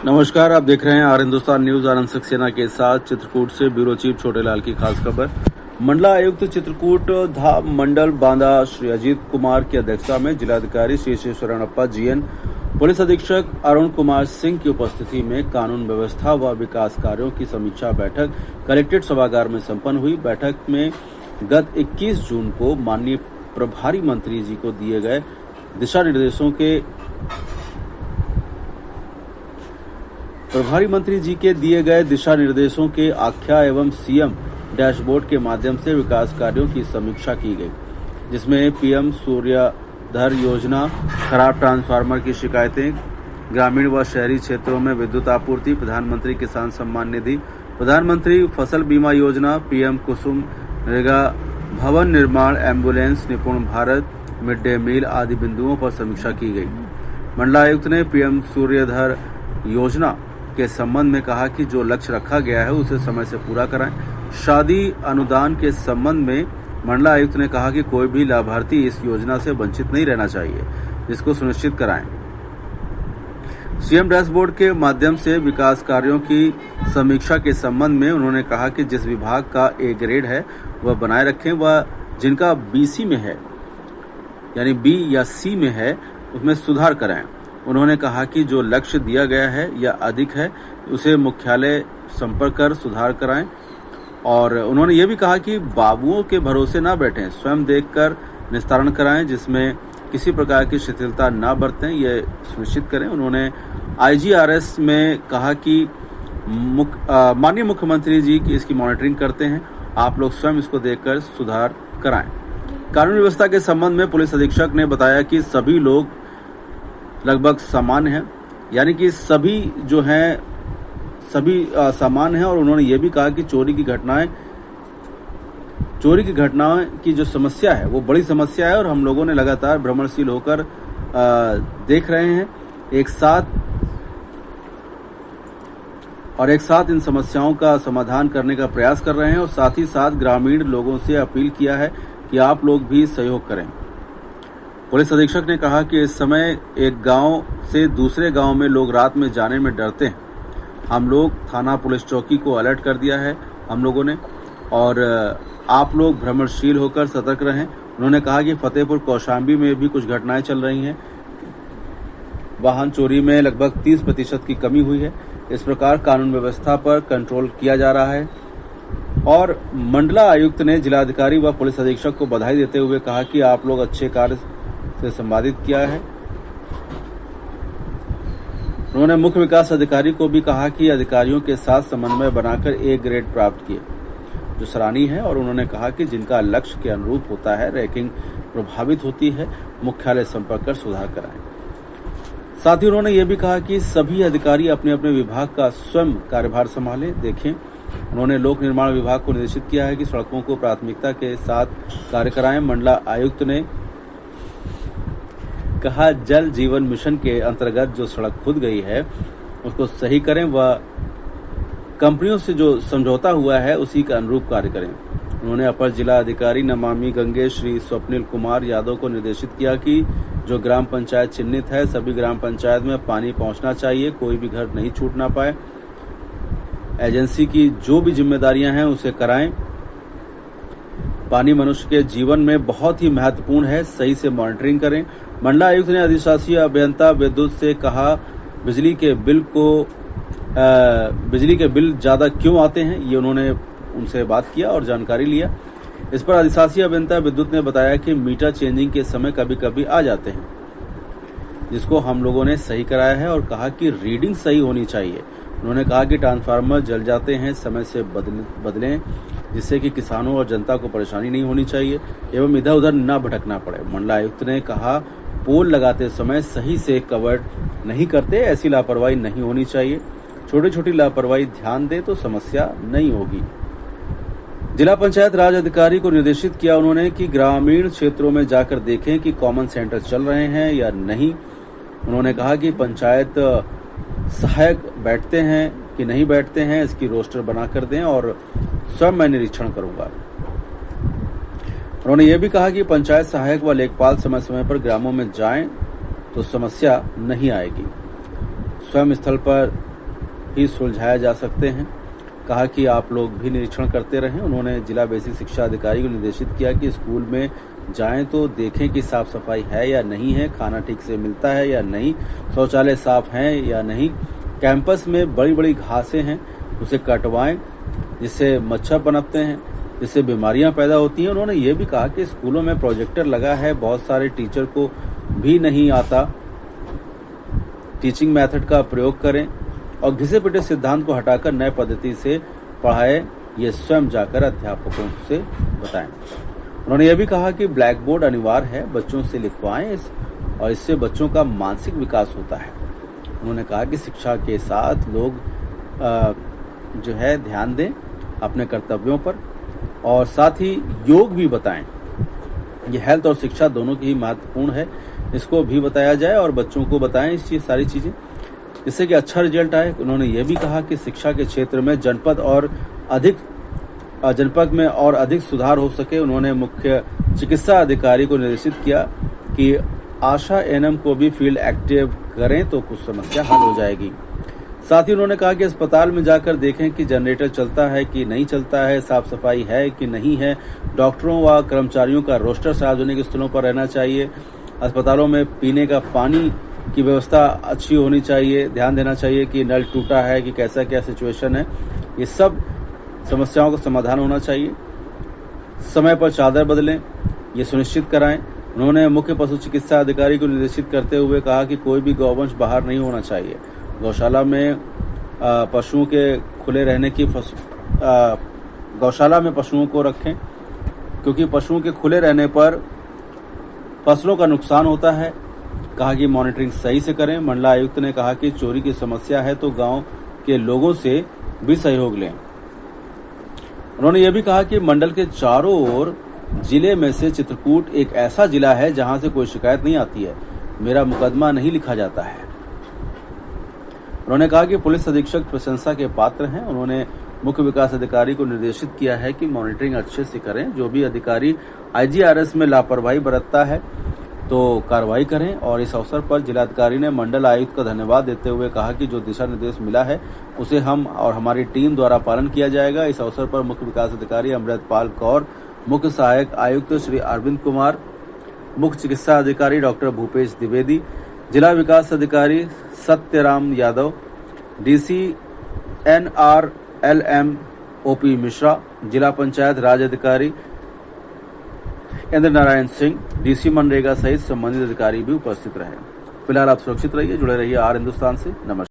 नमस्कार, आप देख रहे हैं आर हिंदुस्तान न्यूज। आनंद सक्सेना के साथ चित्रकूट से ब्यूरो चीफ छोटेलाल की खास खबर। मंडला आयुक्त चित्रकूट धाम मंडल बांदा श्री अजीत कुमार की अध्यक्षता में जिलाधिकारी श्री शिवशरणप्पा जीएन, पुलिस अधीक्षक अरुण कुमार सिंह की उपस्थिति में कानून व्यवस्था व विकास कार्यों की समीक्षा बैठक कलेक्ट्रेट सभागार में संपन्न हुई। बैठक में गत 21 जून को माननीय प्रभारी मंत्री जी को दिए गए दिशा निर्देशों के आख्या एवं सीएम डैशबोर्ड के माध्यम से विकास कार्यों की समीक्षा की गई, जिसमें पीएम सूर्यधर योजना, खराब ट्रांसफार्मर की शिकायतें, ग्रामीण व शहरी क्षेत्रों में विद्युत आपूर्ति, प्रधानमंत्री किसान सम्मान निधि, प्रधानमंत्री फसल बीमा योजना, पीएम कुसुम, नरेगा, भवन निर्माण, एम्बुलेंस, निपुण भारत, मिड डे मील आदि बिंदुओं पर समीक्षा की गई। मंडला आयुक्त ने पीएम सूर्यधर योजना के संबंध में कहा कि जो लक्ष्य रखा गया है उसे समय से पूरा कराएं। शादी अनुदान के संबंध में मंडला आयुक्त ने कहा कि कोई भी लाभार्थी इस योजना से वंचित नहीं रहना चाहिए, जिसको सुनिश्चित कराएं। सीएम डैशबोर्ड के माध्यम से विकास कार्यों की समीक्षा के संबंध में उन्होंने कहा कि जिस विभाग का ए ग्रेड है वह बनाए रखें, वह जिनका बीसी में है यानी बी या सी में है उसमें सुधार कराएं। उन्होंने कहा कि जो लक्ष्य दिया गया है या अधिक है उसे मुख्यालय संपर्क कर सुधार कराएं। और उन्होंने ये भी कहा कि बाबुओं के भरोसे न बैठें, स्वयं देखकर निस्तारण कराएं, जिसमें किसी प्रकार की शिथिलता न बरतें, ये सुनिश्चित करें। उन्होंने आईजीआरएस में कहा कि माननीय मुख्यमंत्री जी की इसकी मॉनिटरिंग करते हैं, आप लोग स्वयं इसको देखकर सुधार कराएं। कानून व्यवस्था के संबंध में पुलिस अधीक्षक ने बताया कि सभी लोग लगभग समान हैं, यानी कि सभी जो हैं सभी समान हैं। और उन्होंने ये भी कहा कि चोरी की घटनाएं की जो समस्या है वो बड़ी समस्या है और हम लोगों ने लगातार भ्रमणशील होकर देख रहे हैं एक साथ इन समस्याओं का समाधान करने का प्रयास कर रहे हैं। और साथ ही साथ ग्रामीण लोगों से अपील किया है कि आप लोग भी सहयोग करें। पुलिस अधीक्षक ने कहा कि इस समय एक गांव से दूसरे गांव में लोग रात में जाने में डरते हैं। हम लोग थाना पुलिस चौकी को अलर्ट कर दिया है हम लोगों ने, और आप लोग भ्रमणशील होकर सतर्क रहें। उन्होंने कहा कि फतेहपुर कौशाम्बी में भी कुछ घटनाएं चल रही हैं, वाहन चोरी में लगभग 30% की कमी हुई है। इस प्रकार कानून व्यवस्था पर कंट्रोल किया जा रहा है। और मंडला आयुक्त ने जिलाधिकारी व पुलिस अधीक्षक को बधाई देते हुए कहा कि आप लोग अच्छे कार्य से संवादित किया है। उन्होंने मुख्य विकास अधिकारी को भी कहा कि अधिकारियों के साथ समन्वय बनाकर ए ग्रेड प्राप्त किए, जो सराहनीय है। और उन्होंने कहा कि जिनका लक्ष्य के अनुरूप होता है, रैंकिंग प्रभावित होती है, मुख्यालय संपर्क कर सुधार कराएं। साथ ही उन्होंने ये भी कहा कि सभी अधिकारी अपने अपने विभाग का स्वयं कार्यभार संभालें, देखें। उन्होंने लोक निर्माण विभाग को निर्देशित किया है कि सड़कों को प्राथमिकता के साथ कार्य कराएं। मंडला आयुक्त ने कहा जल जीवन मिशन के अंतर्गत जो सड़क खुद गई है उसको सही करें व कंपनियों से जो समझौता हुआ है उसी के अनुरूप कार्य करें। उन्होंने अपर जिला अधिकारी नमामि गंगे श्री स्वप्निल कुमार यादव को निर्देशित किया कि जो ग्राम पंचायत चिन्हित है सभी ग्राम पंचायत में पानी पहुंचना चाहिए, कोई भी घर नहीं छूटना पाए। एजेंसी की जो भी जिम्मेदारियां हैं उसे कराएं। पानी मनुष्य के जीवन में बहुत ही महत्वपूर्ण है, सही से मॉनिटरिंग करें। मंडला आयुक्त ने अधिशासी अभियंता विद्युत से कहा बिजली के बिल ज्यादा क्यों आते हैं, ये उन्होंने उनसे बात किया और जानकारी लिया। इस पर अधिशासी अभियंता विद्युत ने बताया कि मीटर चेंजिंग के समय कभी कभी आ जाते हैं, जिसको हम लोगों ने सही कराया है और कहा कि रीडिंग सही होनी चाहिए। उन्होंने कहा कि ट्रांसफार्मर जल जाते हैं, समय से बदलें, जिससे कि किसानों और जनता को परेशानी नहीं होनी चाहिए एवं इधर उधर न भटकना पड़े। मंडला आयुक्त ने कहा पोल लगाते समय सही से कवर नहीं करते, ऐसी लापरवाही नहीं होनी चाहिए। छोटी छोटी लापरवाही ध्यान दे तो समस्या नहीं होगी। जिला पंचायत राज अधिकारी को निर्देशित किया उन्होंने कि ग्रामीण क्षेत्रों में जाकर देखें कि कॉमन सेंटर चल रहे हैं या नहीं। उन्होंने कहा कि पंचायत सहायक बैठते हैं कि नहीं बैठते हैं, इसकी रोस्टर बनाकर दें और स्वयं मैं निरीक्षण करूंगा। उन्होंने ये भी कहा कि पंचायत सहायक व लेखपाल समय समय पर ग्रामों में जाएं तो समस्या नहीं आएगी। स्वयं स्थल पर ही सुलझाया जा सकते हैं। कहा कि आप लोग भी निरीक्षण करते रहें। उन्होंने जिला बेसिक शिक्षा अधिकारी को निर्देशित किया कि स्कूल में जाएं तो देखें कि साफ सफाई है या नहीं है, खाना ठीक से मिलता है या नहीं, शौचालय साफ हैं या नहीं, कैंपस में बड़ी बड़ी घासें हैं उसे कटवाएं जिससे मच्छर पनपते हैं, जिससे बीमारियां पैदा होती हैं। उन्होंने ये भी कहा कि स्कूलों में प्रोजेक्टर लगा है, बहुत सारे टीचर को भी नहीं आता, टीचिंग मेथड का प्रयोग करें और घिसे पिटे सिद्धांत को हटाकर नए पद्धति से पढ़ाएं, ये स्वयं जाकर अध्यापकों से बताएं। उन्होंने यह भी कहा कि ब्लैक बोर्ड अनिवार्य है, बच्चों से लिखवाएं और इससे बच्चों का मानसिक विकास होता है। उन्होंने कहा कि शिक्षा के साथ लोग जो है ध्यान दें अपने कर्तव्यों पर और साथ ही योग भी बताएं। ये हेल्थ और शिक्षा दोनों की ही महत्वपूर्ण है, इसको भी बताया जाए और बच्चों को बताएं इस सारी चीजें जिससे कि अच्छा रिजल्ट आए। उन्होंने ये भी कहा कि शिक्षा के क्षेत्र में जनपद में और अधिक सुधार हो सके। उन्होंने मुख्य चिकित्सा अधिकारी को निर्देशित किया कि आशा एएनएम को भी फील्ड एक्टिव करें तो कुछ समस्या हल हो जाएगी। साथ ही उन्होंने कहा कि अस्पताल में जाकर देखें कि जनरेटर चलता है कि नहीं चलता है, साफ सफाई है कि नहीं है, डॉक्टरों व कर्मचारियों का रोस्टर सार्वजनिक स्थलों पर रहना चाहिए, अस्पतालों में पीने का पानी की व्यवस्था अच्छी होनी चाहिए, ध्यान देना चाहिए कि नल टूटा है कि कैसा क्या सिचुएशन है, ये सब समस्याओं का समाधान होना चाहिए। समय पर चादर बदलें, ये सुनिश्चित कराएं। उन्होंने मुख्य पशु चिकित्सा अधिकारी को निर्देशित करते हुए कहा कि कोई भी गौवंश बाहर नहीं होना चाहिए। गौशाला में पशुओं के खुले रहने की गौशाला में पशुओं को रखें क्योंकि पशुओं के खुले रहने पर फसलों का नुकसान होता है। कहा कि मॉनिटरिंग सही से करें। मंडलायुक्त ने कहा कि चोरी की समस्या है तो गांव के लोगों से भी सहयोग लें। उन्होंने यह भी कहा कि मंडल के चारों ओर जिले में से चित्रकूट एक ऐसा जिला है जहां से कोई शिकायत नहीं आती है, मेरा मुकदमा नहीं लिखा जाता है। उन्होंने कहा कि पुलिस अधीक्षक प्रशंसा के पात्र हैं। उन्होंने मुख्य विकास अधिकारी को निर्देशित किया है कि मॉनिटरिंग अच्छे से करें, जो भी अधिकारी आईजीआरएस में लापरवाही बरतता है तो कार्रवाई करें। और इस अवसर पर जिलाधिकारी ने मंडल आयुक्त का धन्यवाद देते हुए कहा कि जो दिशा निर्देश मिला है उसे हम और हमारी टीम द्वारा पालन किया जाएगा। इस अवसर पर मुख्य विकास अधिकारी अमृतपाल कौर, मुख्य सहायक आयुक्त श्री अरविंद कुमार, मुख्य चिकित्सा अधिकारी डॉक्टर भूपेश द्विवेदी, जिला विकास अधिकारी Satyaram Yadav, DC NRLM OP Mishra, जिला पंचायत राज अधिकारी इंद्र नारायण सिंह, डीसी मनरेगा सहित संबंधित अधिकारी भी उपस्थित रहे। फिलहाल आप सुरक्षित रहिए, जुड़े रहिए आर हिंदुस्तान से। नमस्कार।